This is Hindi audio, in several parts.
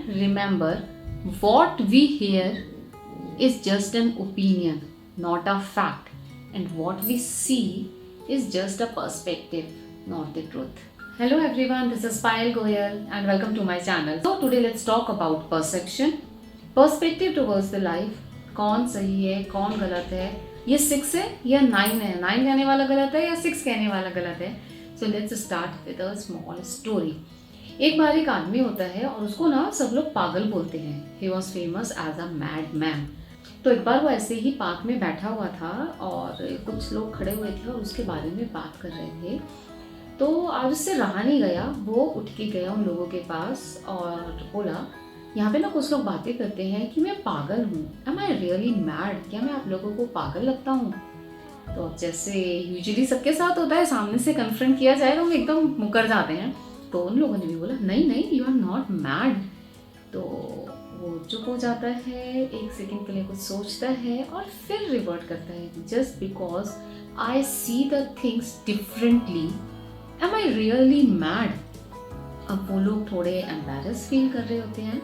remember, what we hear is just an opinion, not a fact. And what we see is just a perspective, not the truth. Hello everyone, this is Payal Goyal and welcome to my channel. So today let's talk about perception, perspective towards the life. कौन सही है, कौन गलत है, ये 6 है या 9 है, 9 कहने वाला गलत है या 6 कहने वाला गलत है. So let's start with a small story. एक बार एक आदमी होता है और उसको ना सब लोग पागल बोलते हैं. He was famous as a madman. तो एक बार वो ऐसे ही पार्क में बैठा हुआ था और कुछ लोग खड़े हुए थे और उसके बारे में बात कर रहे थे. तो आज उससे रहा नहीं गया, वो उठ के गया उन लोगों के पास और बोला, यहाँ पे ना कुछ लोग बातें करते हैं कि मैं पागल हूँ. Am I really mad? क्या मैं आप लोगों को पागल लगता हूँ? तो जैसे यूजुअली सबके साथ होता है, सामने से कन्फ्रंट किया जाए तो हम एकदम मुकर जाते हैं. तो उन लोगों ने भी बोला, नहीं नहीं, यू आर नॉट मैड. तो वो चुप हो जाता है, एक सेकंड के लिए कुछ सोचता है और फिर रिवर्ट करता है, just because I see the things differently, am I really mad? अब वो लोग थोड़े एम्बैरस फील कर रहे होते हैं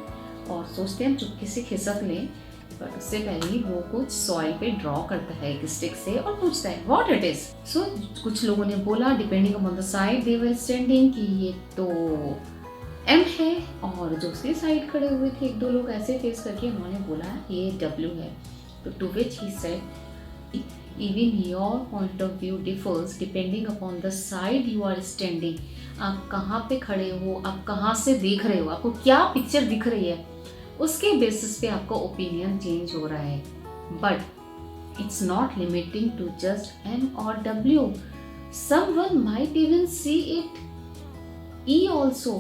और सोचते हैं चुपके से खिसक लें, पर उससे पहले वो कुछ सॉइल पे ड्रॉ करता है एक स्टिक से और पूछता है व्हाट इट इज. सो कुछ लोगों ने बोला, depending upon the side they were standing, कि ये तो एम है, और जो उसके साइड खड़े हुए थे एक दो लोग ऐसे फेस करके उन्होंने बोला ये डब्ल्यू है. तो to which he said, even your point of view differs depending upon the side you are standing. आप कहाँ पे खड़े हो, आप कहाँ से देख रहे हो, आपको क्या पिक्चर दिख रही है, उसके बेसिस पे आपका ओपिनियन चेंज हो रहा है. But it's not limiting to just N और W. Someone might even see it E also.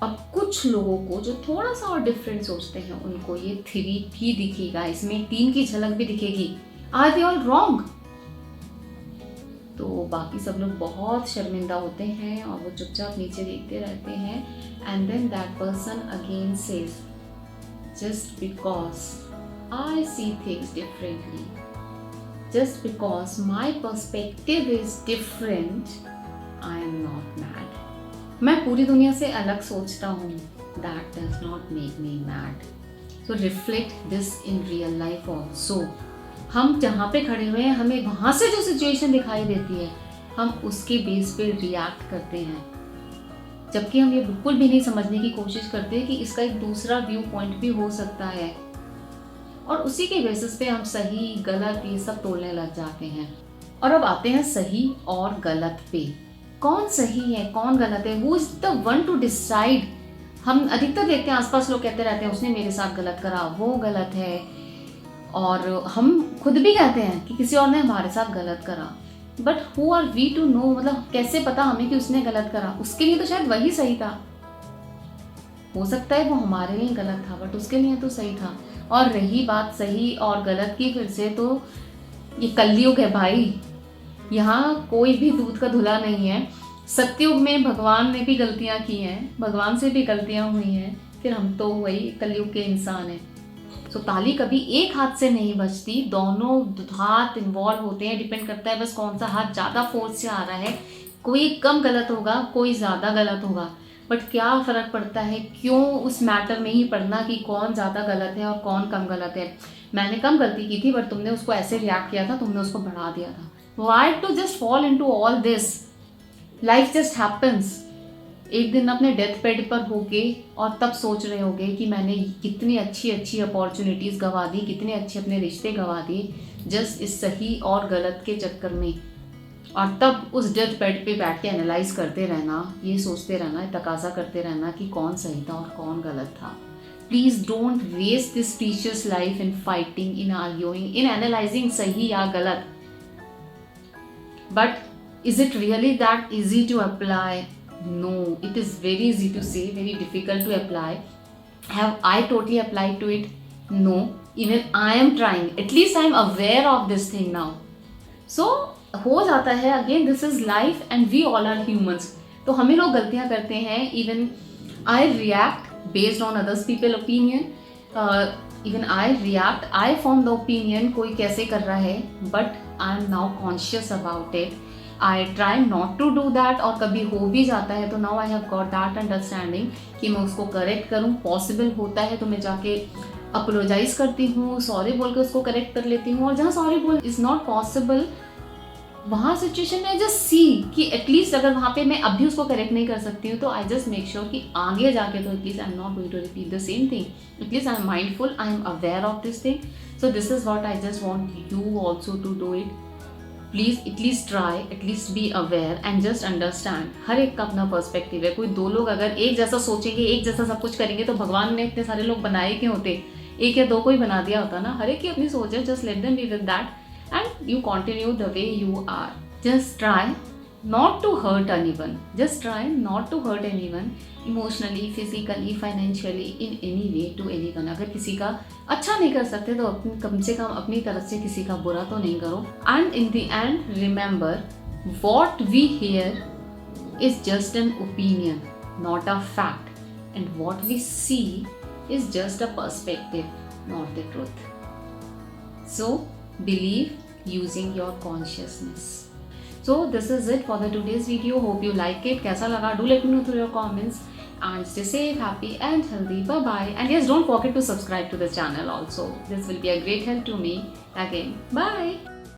अब कुछ लोगों को जो थोड़ा सा और डिफरेंट सोचते हैं उनको ये 3 भी दिखेगा, इसमें 3 की झलक भी दिखेगी. Are they all wrong? तो बाकी सब लोग बहुत शर्मिंदा होते हैं और वो चुपचाप नीचे देखते रहते हैं. And then that person again says, just because I see things differently, just because my perspective is different, I am not mad. मैं पूरी दुनिया से अलग सोचता हूँ, that does not make me mad. So reflect this in real life also. हम जहाँ पे खड़े हुए हैं, हमें वहाँ से जो सिचुएशन दिखाई देती है, हम उसके बेस पे रिएक्ट करते हैं, जबकि हम ये बिल्कुल भी नहीं समझने की कोशिश करते कि इसका एक दूसरा व्यू पॉइंट भी हो सकता है. और उसी के बेसिस पे हम सही गलत ये सब तोड़ने लग जाते हैं. और अब आते हैं सही और गलत पे. कौन सही है, कौन गलत है, who is the one two decide? हम अधिकतर देखते हैं आसपास लोग कहते रहते हैं उसने मेरे साथ गलत करा, वो गलत है, और हम खुद भी कहते हैं कि किसी और ने हमारे साथ गलत करा. But who are we to know? मतलब कैसे पता हमें कि उसने गलत करा? उसके लिए तो शायद वही सही था. हो सकता है वो हमारे लिए गलत था बट उसके लिए तो सही था. और रही बात सही और गलत की, फिर से तो ये कलयुग है भाई, यहाँ कोई भी दूध का धुला नहीं है. सत्युग में भगवान ने भी गलतियाँ की हैं, भगवान से भी गलतियाँ हुई हैं, फिर हम तो वही कलयुग के इंसान हैं. तो ताली कभी एक हाथ से नहीं बजती, दोनों हाथ इन्वॉल्व होते हैं. डिपेंड करता है बस कौन सा हाथ ज़्यादा फोर्स से आ रहा है. कोई कम गलत होगा, कोई ज़्यादा गलत होगा, बट क्या फ़र्क पड़ता है? क्यों उस मैटर में ही पढ़ना कि कौन ज़्यादा गलत है और कौन कम गलत है. मैंने कम गलती की थी बट तुमने उसको ऐसे रिएक्ट किया था, तुमने उसको बढ़ा दिया था. Why to just fall into all this? Life just happens. एक दिन अपने डेथ बेड पर होके और तब सोच रहे होगे कि मैंने कितनी अच्छी अच्छी अपॉर्चुनिटीज़ गंवा दी, कितने अच्छे अपने रिश्ते गंवा दिए जस्ट इस सही और गलत के चक्कर में. और तब उस डेथ बेड पे बैठ के एनालाइज करते रहना, ये सोचते रहना, तकाजा करते रहना कि कौन सही था और कौन गलत था. Please don't waste this precious life in fighting, in arguing, in analysing सही या गलत. But is it really that easy to apply? No, it is very easy to say, very difficult to apply. Have I totally applied to it? No, even I am trying. At least I am aware of this thing now. So हो जाता है, again this is life and we all are humans. तो हमें लोग गलतियाँ करते हैं. Even I react based on others people opinion. Even I react, I form the opinion कोई कैसे कर रहा है, but I am now conscious about it. I try not to do that, और कभी हो भी जाता है तो now I have got that understanding कि मैं उसको करेक्ट करूँ. पॉसिबल होता है तो मैं जाके अपोलोजाइज करती हूँ, सॉरी बोल के उसको करेक्ट कर लेती हूँ. और जहाँ सॉरी बोल इज़ नॉट पॉसिबल, वहाँ सिचुएशन में जस्ट सी कि एटलीस्ट अगर वहाँ पे मैं अभी उसको करेक्ट नहीं कर सकती हूँ तो आई जस्ट मेक श्योर कि आगे जाके तो at least I am not going to repeat the same thing. At least I am mindful, I am aware of this thing. So this is what I just want you also to do it. Please at least try, at least be aware and just understand. हर एक का अपना पर्सपेक्टिव है. कोई दो लोग अगर एक जैसा सोचेंगे, एक जैसा सब कुछ करेंगे तो भगवान ने इतने सारे लोग बनाए क्यों होते? एक या दो को ही बना दिया होता ना. हर एक की अपनी सोच है. Just let them be with that and you continue the way you are. Just try not to hurt anyone. Just try not to hurt anyone emotionally, physically, financially, in any way to anyone. अगर किसी का अच्छा नहीं कर सकते तो कम से कम अपनी तरफ से किसी का बुरा तो नहीं करो. And in the end, remember, what we hear is just an opinion, not a fact. And what we see is just a perspective, not the truth. So, believe using your consciousness. So this is it for the today's video. Hope you like it. कैसा लगा? Do let me know through your comments. And stay safe, happy and healthy. Bye bye. And yes, don't forget to subscribe to the channel also. This will be a great help to me. Again, bye.